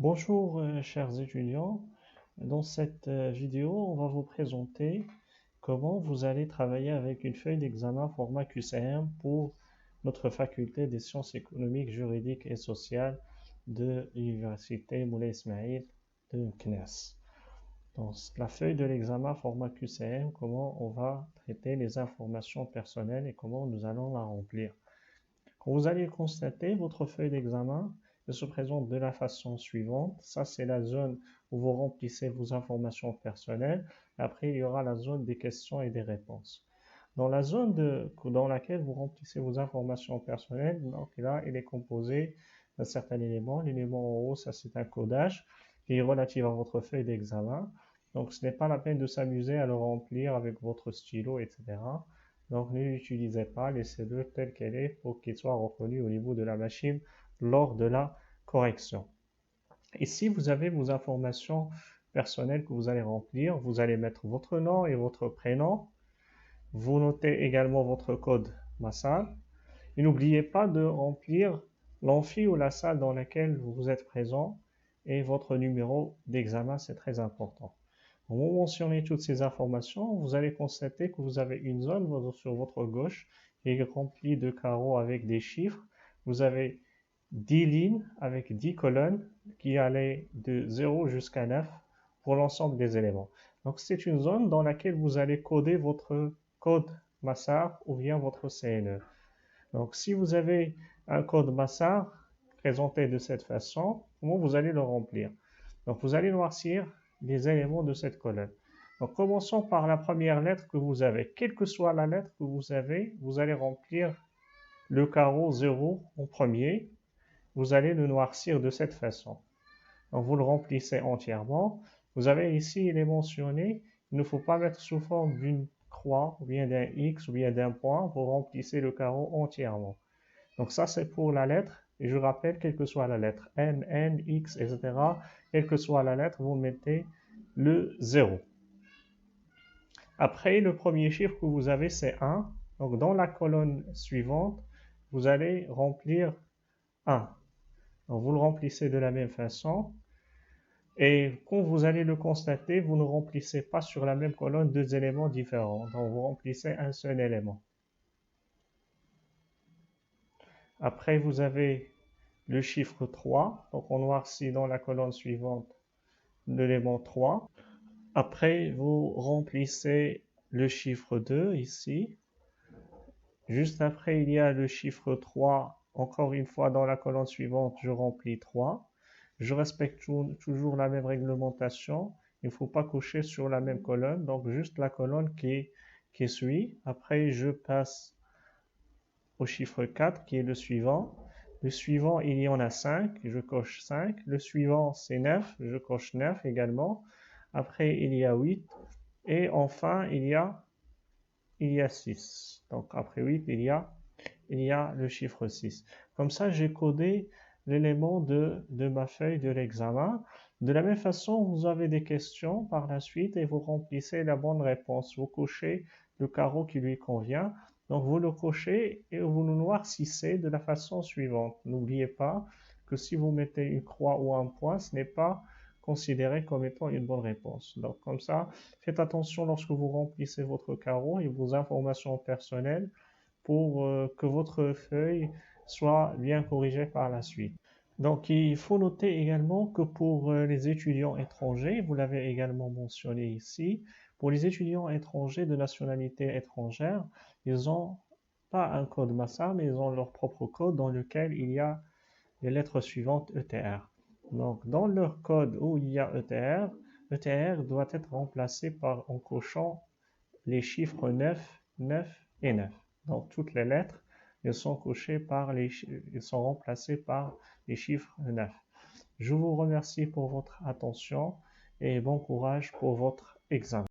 Bonjour chers étudiants, dans cette vidéo on va vous présenter comment vous allez travailler avec une feuille d'examen format QCM pour notre faculté des sciences économiques, juridiques et sociales de l'université Moulay Ismail de CNES. Dans la feuille de l'examen format QCM, comment on va traiter les informations personnelles et comment nous allons la remplir. Quand vous allez constater, votre feuille d'examen se présente de la façon suivante. Ça, c'est la zone où vous remplissez vos informations personnelles. Après, il y aura la zone des questions et des réponses. Dans la zone dans laquelle vous remplissez vos informations personnelles, donc là, il est composé d'un certain élément. L'élément en haut, ça c'est un codage qui est relatif à votre feuille d'examen. Donc, ce n'est pas la peine de s'amuser à le remplir avec votre stylo, etc. Donc, ne l'utilisez pas, laissez-le tel qu'elle est pour qu'il soit reconnu au niveau de la machine lors de la correction. Ici, vous avez vos informations personnelles que vous allez remplir. Vous allez mettre votre nom et votre prénom. Vous notez également votre code MASAL. Et n'oubliez pas de remplir l'amphi ou la salle dans laquelle vous êtes présent et votre numéro d'examen, c'est très important. Quand vous mentionnez toutes ces informations, vous allez constater que vous avez une zone sur votre gauche qui est remplie de carreaux avec des chiffres. Vous avez 10 lignes avec 10 colonnes qui allaient de 0 jusqu'à 9 pour l'ensemble des éléments. Donc c'est une zone dans laquelle vous allez coder votre code MASAR ou bien votre CNE. Donc si vous avez un code MASAR présenté de cette façon, comment vous allez le remplir? Donc vous allez noircir les éléments de cette colonne. Donc commençons par la première lettre que vous avez. Quelle que soit la lettre que vous avez, vous allez remplir le carreau 0 en premier. Vous allez le noircir de cette façon. Donc vous le remplissez entièrement. Vous avez ici, il est mentionné, il ne faut pas mettre sous forme d'une croix, ou bien d'un X, ou bien d'un point. Vous remplissez le carreau entièrement. Donc ça, c'est pour la lettre. Et je rappelle, quelle que soit la lettre, N, N, X, etc., quelle que soit la lettre, vous mettez le 0. Après, le premier chiffre que vous avez, c'est 1. Donc dans la colonne suivante, vous allez remplir 1. Donc, vous le remplissez de la même façon. Et quand vous allez le constater, vous ne remplissez pas sur la même colonne deux éléments différents. Donc, vous remplissez un seul élément. Après, vous avez le chiffre 3. Donc, on noircit dans la colonne suivante l'élément 3. Après, vous remplissez le chiffre 2 ici. Juste après, il y a le chiffre 3. Encore une fois, dans la colonne suivante, je remplis 3. Je respecte toujours la même réglementation. Il ne faut pas cocher sur la même colonne, donc juste la colonne qui suit. Après, je passe au chiffre 4, qui est le suivant. Le suivant, il y en a 5, je coche 5. Le suivant, c'est 9, je coche 9 également. Après, il y a 8. Et enfin, il y a 6. Donc, après 8, il y a le chiffre 6. Comme ça, j'ai codé l'élément de ma feuille de l'examen. De la même façon, vous avez des questions par la suite et vous remplissez la bonne réponse. Vous cochez le carreau qui lui convient. Donc, vous le cochez et vous le noircissez de la façon suivante. N'oubliez pas que si vous mettez une croix ou un point, ce n'est pas considéré comme étant une bonne réponse. Donc, comme ça, faites attention lorsque vous remplissez votre carreau et vos informations personnelles pour que votre feuille soit bien corrigée par la suite. Donc, il faut noter également que pour les étudiants étrangers, vous l'avez également mentionné ici, pour les étudiants étrangers de nationalité étrangère, ils n'ont pas un code MASA, mais ils ont leur propre code dans lequel il y a les lettres suivantes ETR. Donc, dans leur code où il y a ETR, ETR doit être remplacé en cochant les chiffres 9, 9 et 9. Donc, toutes les lettres, elles sont elles sont remplacées par les chiffres 9. Je vous remercie pour votre attention et bon courage pour votre examen.